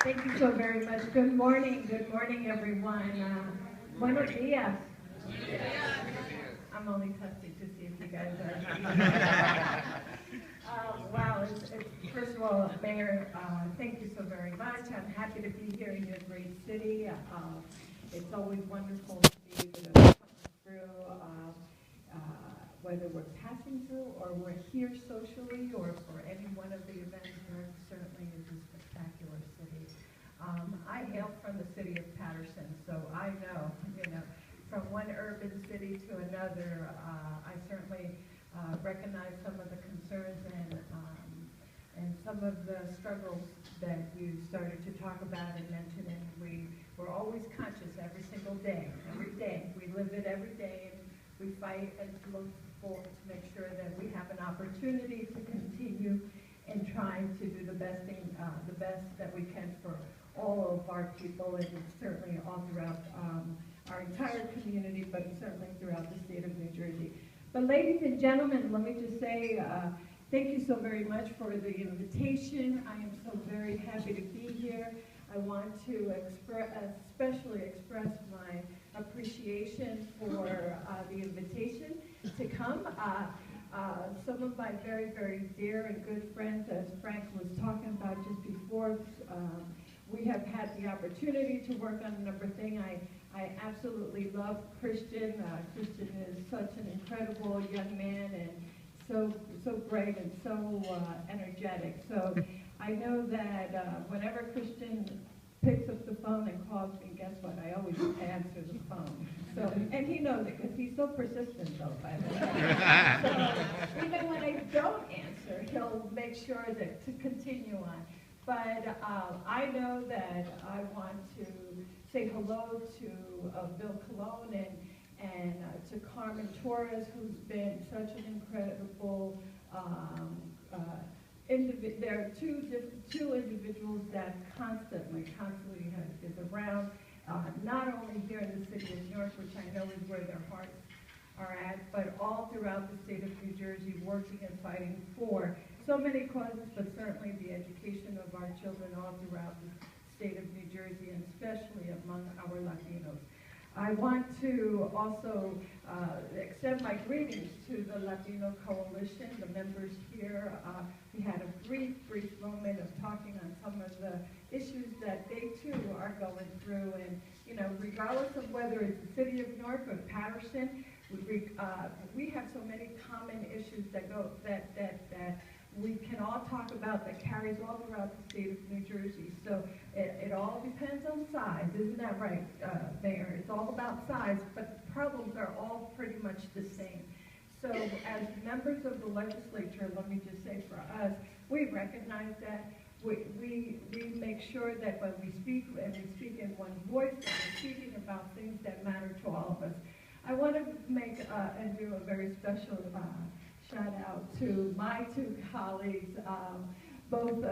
Thank you so very much. Good morning, everyone. Buenos dias. I'm only testing to see if you guys are. Wow, first of all, Mayor, thank you so very much. I'm happy to be here in your great city. It's always wonderful to be able to come through, whether we're passing through or we're here socially or for any one of the events. It certainly is a spectacular city. I hail from the city of Patterson, so I know, from one urban city to another, I certainly recognize some of the concerns and some of the struggles that you started to talk about and mention, and we're always conscious every single day, every day. We live it every day, and we fight and look forward to make sure that we have an opportunity to continue and trying to do the best that we can for all of our people, and certainly all throughout our entire community, but certainly throughout the state of New Jersey. But ladies and gentlemen, let me just say thank you so very much for the invitation. I am so very happy to be here. I want to especially express my appreciation for the invitation to come. Some of my very, very dear and good friends, as Frank was talking about just before, we have had the opportunity to work on a number of things. I absolutely love Christian. Christian is such an incredible young man and so great and so energetic. So I know that whenever Christian picks up the phone and calls me, guess what? I always answer the phone. So, and he knows it because he's so persistent, though, by the way. So even when I don't answer, he'll make sure that to continue on. But I know that I want to say hello to Bill Colon and to Carmen Torres, who's been such an incredible there are two individuals that constantly is around, not only here in the city of New York, which I know is where their hearts are at, but all throughout the state of New Jersey, working and fighting for so many causes, but certainly the education of our children all throughout the state of New Jersey, and especially among our Latinos. I want to also extend my greetings to the Latino Coalition, the members here. We had a brief moment of talking on some of the issues that they too are going through, and regardless of whether it's the city of New York or Patterson, we have so many common issues that we can all talk about that carries all throughout the state of New Jersey. So it all depends on size, isn't that right, Mayor? It's all about size, but the problems are all pretty much the same. So as members of the legislature, let me just say for us, we recognize that. We make sure that when we speak, and we speak in one voice, and we're speaking about things that matter to all of us. I want to make and do a very special shout out to my two colleagues, both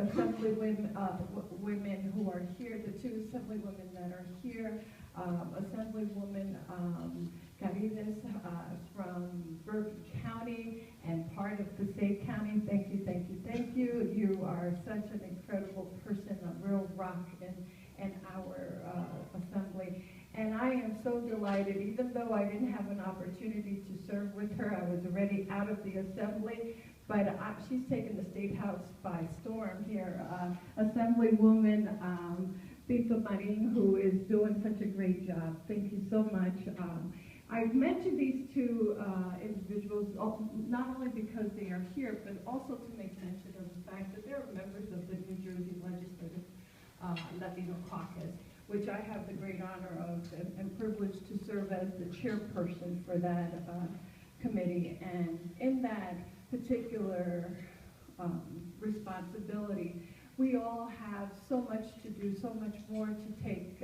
women who are here, the two assemblywomen that are here, Assemblywoman Carides from Bergen County and part of Passaic County. Thank you, thank you, thank you. You are such an incredible person, a real rock in our assembly. And I am so delighted, even though I didn't have an opportunity to serve with her, I was already out of the assembly, but she's taken the State House by storm here. Assemblywoman Pito Marin, who is doing such a great job. Thank you so much. I've mentioned these two individuals not only because they are here, but also to make mention of the fact that they're members of the New Jersey Legislative Latino Caucus, which I have the great honor of and privilege to serve as the chairperson for that committee. And in that particular responsibility, we all have so much to do, so much more to take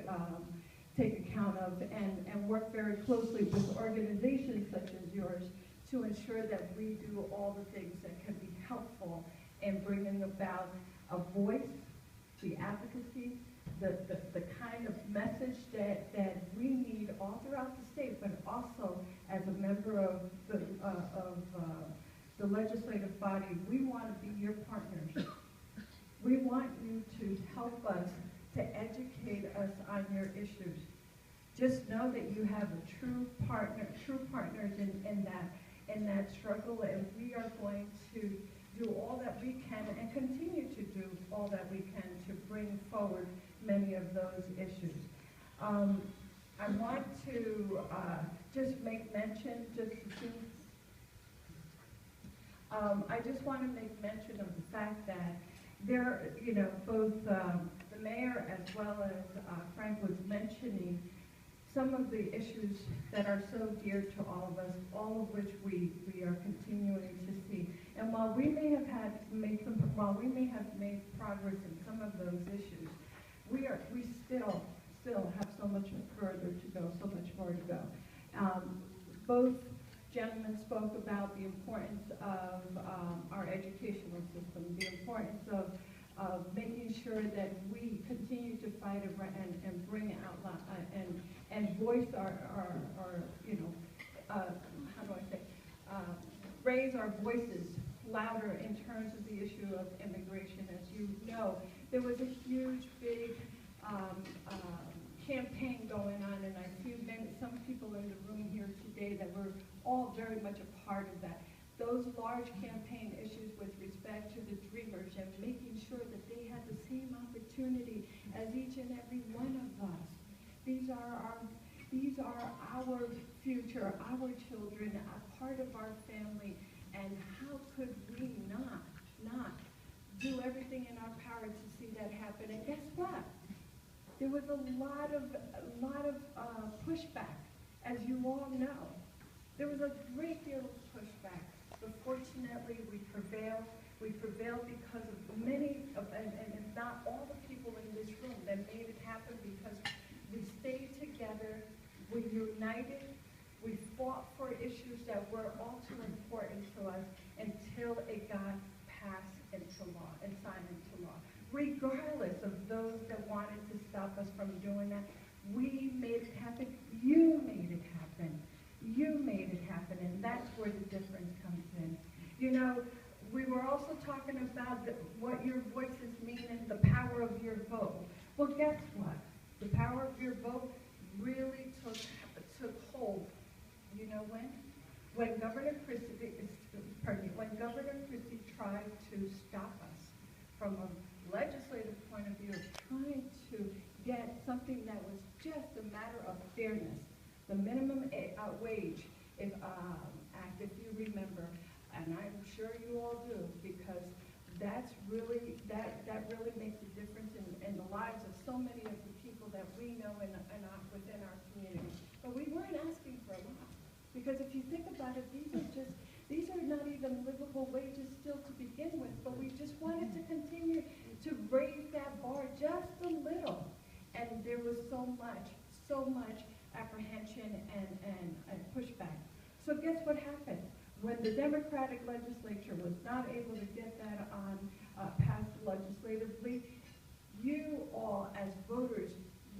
account of, and work very closely with organizations such as yours to ensure that we do all the things that can be helpful in bringing about a voice, the advocacy, the kind of message that we need all throughout the state, but also as a member of the legislative body, we want to be your partners. We want you to help us to educate us on your issues. Just know that you have a true partners in that struggle, and we are going to do all that we can and continue to do all that we can to bring forward many of those issues. I want to just make mention, I just want to make mention of the fact that there, both the mayor as well as Frank was mentioning some of the issues that are so dear to all of us, all of which we are continuing to see. And while we may have made progress in some of those issues, we still have so much further to go, so much more to go. Both gentlemen spoke about the importance of our educational system, the importance of making sure that we continue to fight and bring out and voice our raise our voices louder in terms of the issue of immigration. As you know, there was a huge, big campaign going on, and I see some people in the room here today that were all very much a part of that. Those large campaign issues with respect to the dreamers and making sure that they had the same opportunity as each and every one of us. These are our future, our children, a part of our family, and how could we not do everything in our power to see that happen? And guess what? There was a lot of pushback, as you all know. There was a great deal of pushback, but fortunately we prevailed. We prevailed because of many of, and if not all the people in this room that made it happen, because we stayed together, we united, we fought for issues that were all too important to us until it got passed into law and signed into law. Regardless of those that wanted to stop us from doing that, we made it happen. You made it happen. You made it happen, and that's where the difference comes in. We were also talking about what your voices mean and the power of your vote. Well, guess what? The power of your vote really took hold. You know when? When Governor Christie tried to stop us from a legislative point of view of trying to get something that was just a matter of fairness, the minimum wage act, if you remember, and I'm sure you all do, because that really makes a difference in the lives of so many of the people that we know within our community. But we weren't asking for a lot, because if you think about it, these are not even livable wages still to begin with, but we just wanted to continue to raise that bar just a little. And there was so much apprehension and pushback. So guess what happened? When the Democratic legislature was not able to get that passed legislatively, you all as voters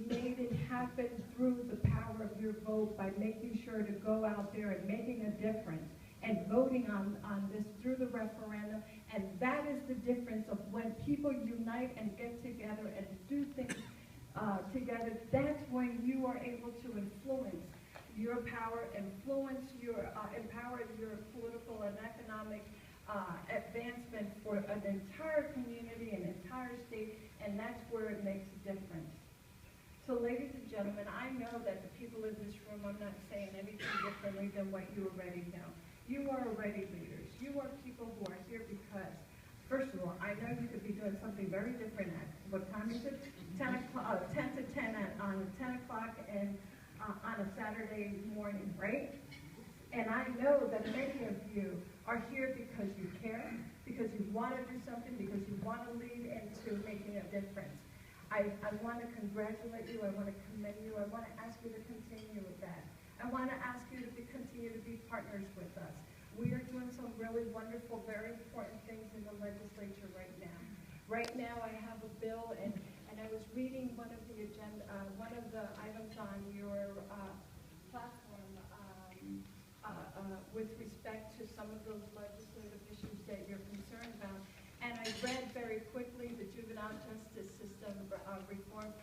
made it happen through the power of your vote by making sure to go out there and making a difference and voting on this through the referendum. And that is the difference of when people unite and get together and do things together. That's when you are able to influence your power, empower your political and economic advancement for an entire community, an entire state, and that's where it makes a difference. So ladies and gentlemen, I know that the people in this room, I'm not saying anything differently than what you already know. You are already leaders. You are people who are here because, first of all, I know you could be doing something very different at, what time is it? 10 to 10 on 10 o'clock and on a Saturday morning, right? And I know that many of you are here because you care, because you want to do something, because you want to lead into making a difference. I want to congratulate you. I want to commend you. I want to ask you to continue with that. I want to ask you to continue to be partners with us. We are doing some really wonderful, very important things in the legislature right now. Right now, I have a bill, and I was reading one of the items on your platform with respect to some of those legislative issues that you're concerned about. And I read very quickly the juvenile justice system reform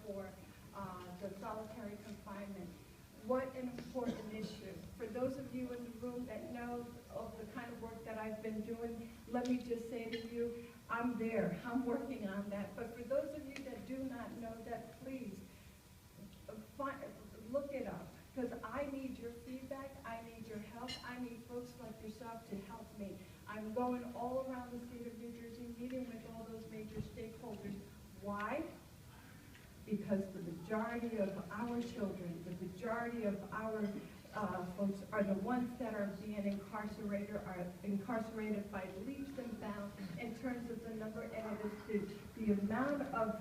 what an important issue. For those of you in the room that know of the kind of work that I've been doing, let me just say to you, I'm there. I'm working on that. But for those of you that do not know that, please look it up, because I need your feedback. I need your help. I need folks like yourself to help me. I'm going all around the state of New Jersey, meeting with all those major stakeholders. Why? Because the majority of our children, the majority of our folks are the ones that are being incarcerated by leaps and bounds in terms of the number, and it is the amount of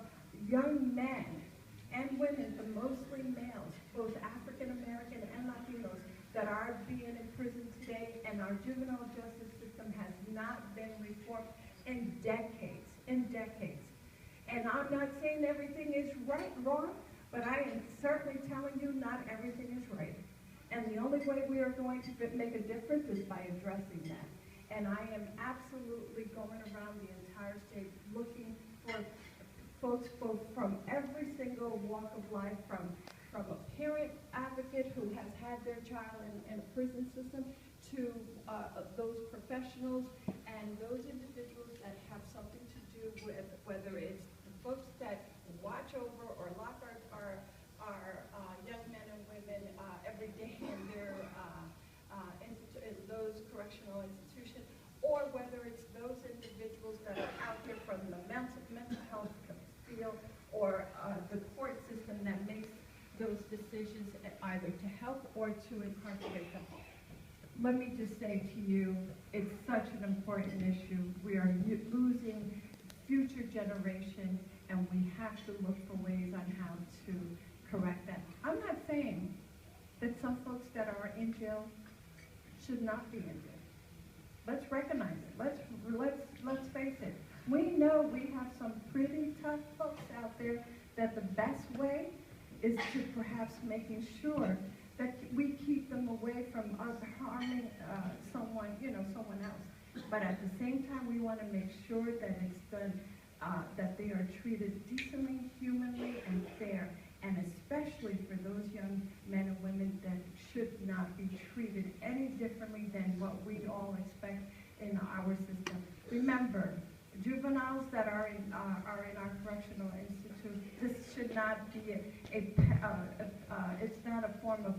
young men and women, but mostly males, both African American and Latinos, that are being in prison today, and our juvenile justice system has not been reformed in decades, And I'm not saying everything is wrong, but I am certainly telling you not everything is right. And the only way we are going to make a difference is by addressing that. And I am absolutely going around the entire state looking for folks both from every single walk of life, from a parent advocate who has had their child in a prison system to those professionals and those individuals that have something to do with whether it's the folks that watch over or lock our young men and women every day in their in those correctional institutions, or whether it's those individuals that are out there from the mental health field or the court system that makes those decisions either to help or to incarcerate them. Let me just say to you, it's such an important issue. We are losing future generation, and we have to look for ways on how to correct that. I'm not saying that some folks that are in jail should not be in jail. Let's recognize it. Let's face it. We know we have some pretty tough folks out there that the best way is to perhaps making sure that we keep them away from harming someone else. But at the same time, we want to make sure that it's done, that they are treated decently, humanly, and fair, and especially for those young men and women that should not be treated any differently than what we all expect in our system. Remember, juveniles that are in our correctional institute, this should not be it's not a form of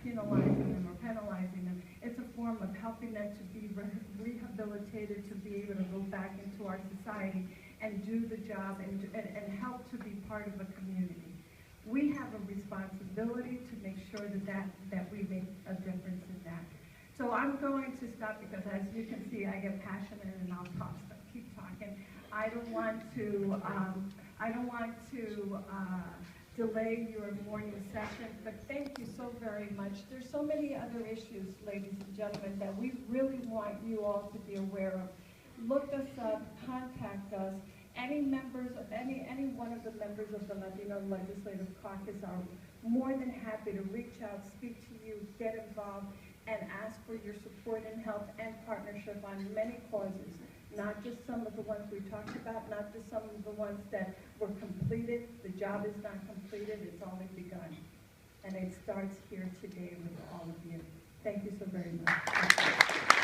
penalizing them or penalizing them. It's a form of helping them to be rehabilitated, to be able to go back into our society and do the job and help to be part of a community. We have a responsibility to make sure that we make a difference in that. So I'm going to stop because, as you can see, I get passionate and I'll keep talking. I don't want to delay your morning session, but thank you so very much. There's so many other issues, ladies and gentlemen, that we really want you all to be aware of. Look us up, contact us. Any members, any one of the members of the Latino Legislative Caucus are more than happy to reach out, speak to you, get involved, and ask for your support and help and partnership on many causes. Not just some of the ones we talked about, not just some of the ones that were completed. The job is not completed, it's only begun. And it starts here today with all of you. Thank you so very much.